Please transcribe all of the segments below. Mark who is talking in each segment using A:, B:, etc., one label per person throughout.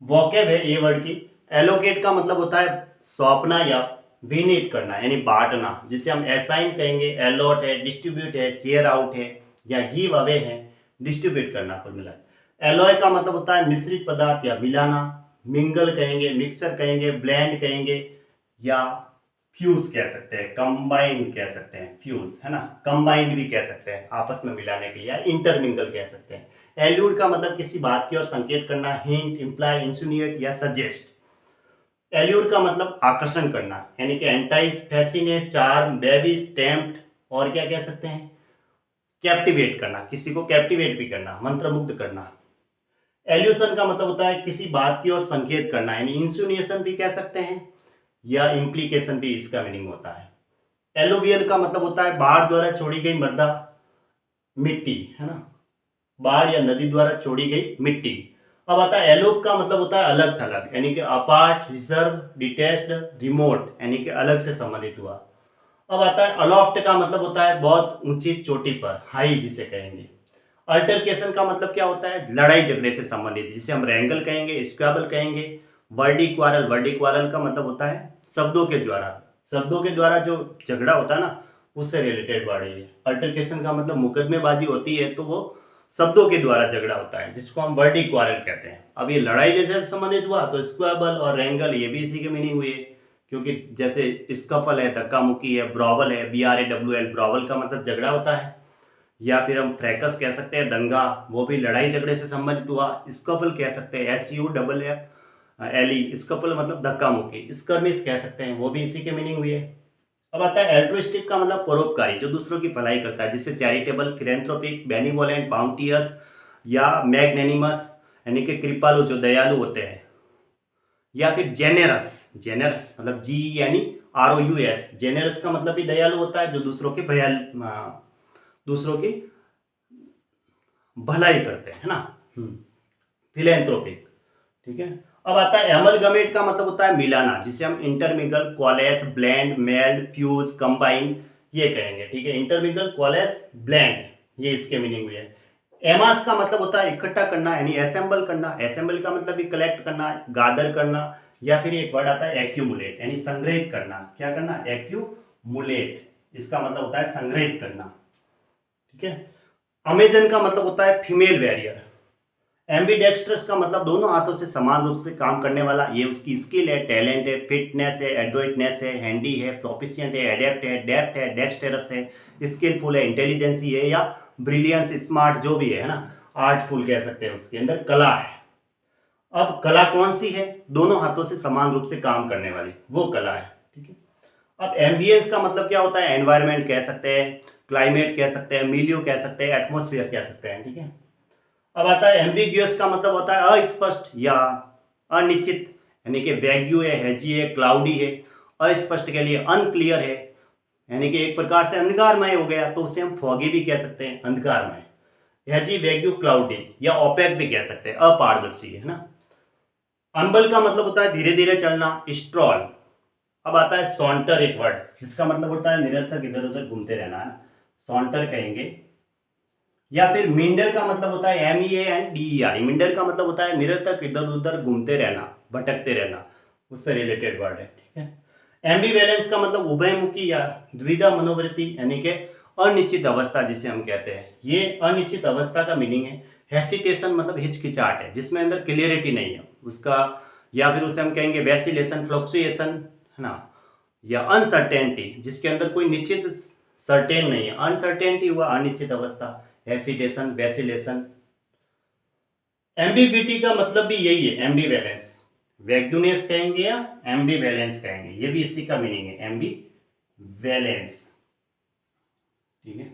A: Vocab है ये word की। एलोकेट का मतलब होता है सौंपना या विनीत करना यानी बांटना, जिसे हम असाइन कहेंगे। एलॉट है, डिस्ट्रीब्यूट है, शेयर आउट है या गिव अवे है, डिस्ट्रीब्यूट करना कुल मिला। एलॉय का मतलब होता है मिश्रित पदार्थ या मिलाना। मिंगल कहेंगे, मिक्सचर कहेंगे, ब्लेंड कहेंगे या फ्यूज कह सकते हैं, कंबाइन कह सकते हैं। फ्यूज है ना, कंबाइंड भी कह सकते हैं आपस में मिलाने के लिए, इंटरमिंगल कह सकते हैं। एल्यूड का मतलब किसी बात की ओर संकेत करना, हिंट, इंप्लाई, इंसिनुएट या सजेस्ट। एल्यूर का मतलब आकर्षण करना यानी कि एंटाइज, फैसिनेट, चार्म, बेबीज, टेम्प्ट और क्या कह सकते हैं, कैप्टिवेट करना, किसी को कैप्टिवेट भी करना, मंत्रमुग्ध करना। एल्यूशन का मतलब होता है किसी बात की ओर संकेत करना यानी इंसिनुएशन भी कह सकते हैं या इम्प्लीकेशन भी इसका मीनिंग होता है। एलुवियल का मतलब होता है बाढ़ द्वारा छोड़ी गई मृदा, मिट्टी है ना, बाढ़ या नदी द्वारा छोड़ी गई मिट्टी। अब आता है एलोप का मतलब होता है अलग थलग यानी कि अपार्ट, रिजर्व, डिटैच्ड, रिमोट यानी कि अलग से संबंधित हुआ। अब आता है अलोफ्ट का मतलब होता है बहुत ऊंची चोटी पर, हाई जिसे कहेंगे। अल्टरकेशन का मतलब क्या होता है, लड़ाई झगड़े से संबंधित, जिसे हम रैंगल कहेंगे, स्क्वाबल कहेंगे। वर्डी क्वारल का मतलब होता है शब्दों के द्वारा जो झगड़ा होता है ना, उससे रिलेटेड वर्ड है ये। अल्टरकेशन का मतलब मुकदमेबाजी होती है तो वो शब्दों के द्वारा झगड़ा होता है, जिसको हम वर्डी क्वारल कहते हैं। अब ये लड़ाई जैसे संबंधित हुआ तो स्क्वाबल और रैंगल ये भी इसी के मीनिंग हुए, क्योंकि जैसे स्कफल है, धक्का मुक्की है, ब्रॉवल है, BRAWL, ब्रॉवल का मतलब झगड़ा होता है। या फिर हम फ्रैकस कह सकते हैं दंगा, वो भी लड़ाई झगड़े से संबंधित हुआ। स्कपल कह सकते हैं, SUFFLE, स्कपल मतलब धक्का मुक्की। स्कर्मिस कह सकते हैं, वो भी इसी के मीनिंग हुई है। अब आता है एल्ट्रुइस्टिक का मतलब परोपकारी, जो दूसरों की भलाई करता है, जिससे चैरिटेबल, फिलेंथ्रोपिक, बेनिवोलेंट, बाउंटियस या मैग्नेनिमस यानी कि कृपालु, जो दयालु होते हैं। या फिर जेनेरस, जेनेरस मतलब जी यानी ROUS, जेनेरस का मतलब भी दयालु होता है, जो दूसरों की भलाई करते हैं, है ना। फिलेंथ्रोपिक, ठीक है। अब आता है एमलगमेट का मतलब होता है मिलाना, जिसे हम intermingle, coalesce, blend, meld, fuse, combine ये कहेंगे, ठीक है। इंटरमिंगल, क्वालेस, ब्लेंड ये इसके मीनिंग हुई है। एमास का मतलब होता है इकट्ठा करना यानी असेंबल करना। असेंबल का मतलब भी कलेक्ट करना, गादर करना। या फिर एक वर्ड आता है एक्यूमुलेट यानी संग्रहित करना। क्या करना, एक्यूमुलेट, इसका मतलब होता है संग्रहित करना, ठीक है। अमेजन का मतलब होता है फीमेल वैरियर। एम्बीडेक्स्ट्रस का मतलब दोनों हाथों से समान रूप से काम करने वाला, ये उसकी स्किल है, टैलेंट है, फिटनेस है, एडोइटनेस है, हैंडी है, प्रोफिशिएंट है, एडेप्ट है, डेप्थ है, डेक्सटेरस है, स्किलफुल है, इंटेलिजेंसी है या ब्रिलियंस, स्मार्ट जो भी है ना, आर्टफुल कह सकते हैं, उसके अंदर कला है। अब कला कौन सी है, दोनों हाथों से समान रूप से काम करने वाली वो कला है, ठीक है। अब एम्बियंस का मतलब क्या होता है, एनवायरमेंट कह सकते हैं, क्लाइमेट कह सकते हैं, मिलियो कह सकते हैं, एटमोस्फियर कह सकते हैं, ठीक है। अब आता है एम्बिग्यूअस का मतलब होता है अस्पष्ट या अनिश्चित यानी कि वैग्यू है, हैजी है, क्लाउडी है। अस्पष्ट के लिए अनक्लियर है यानी कि एक प्रकार से अंधकारमय हो गया, तो उसे हम फॉगी भी कह सकते हैं, अंधकारमय। हैजी, वैग्यू, क्लाउडी या ओपेक भी कह सकते हैं, अपारदर्शी, है ना। अम्बल का मतलब होता है धीरे धीरे चलना, स्ट्रॉल। अब आता है सॉन्टर, एक वर्ड जिसका मतलब होता है निरंतर इधर उधर घूमते रहना, है ना, सॉन्टर कहेंगे। या फिर मिंडर का मतलब होता है MEANDER, मिंडर का मतलब होता है निरंतर इधर उधर घूमते रहना, भटकते रहना, उससे रिलेटेड वर्ड है, ठीक है। एम्बिवेलेंस का मतलब उभयमुखी या द्विधा मनोवृत्ति यानी कि अनिश्चित अवस्था जिसे हम कहते हैं, ये अनिश्चित अवस्था का मीनिंग है। हेसिटेशन मतलब हिचकिचाहट है, जिसमें अंदर क्लियरिटी नहीं है उसका। या फिर उसे हम कहेंगे वैसिलेशन, फ्लक्चुएशन, है ना, या अनसर्टेनिटी, जिसके अंदर कोई निश्चित सर्टेन नहीं है, अनसर्टेनिटी हुआ अनिश्चित अवस्था, हेसिटेशन, वैसिलेशन। एम्बिग्विटी का मतलब भी यही है, एम्बीवैलेंस, वैग्यूनेस कहेंगे या एम्बीवैलेंस कहेंगे, ये भी इसी का मीनिंग है, एम्बीवैलेंस, ठीक है।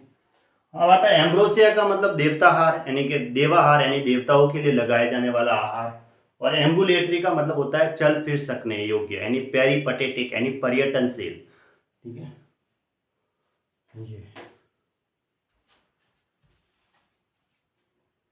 A: अब आता है एम्ब्रोसिया का मतलब देवताहार यानी कि देवाहार यानी देवताओं के लिए लगाए जाने वाला आहार। और एम्बुलेटरी का मतलब होता है चल फिर सकने योग्य यानी पेरिपटेटिक यानी पर्यटनशील, ठीक है। ये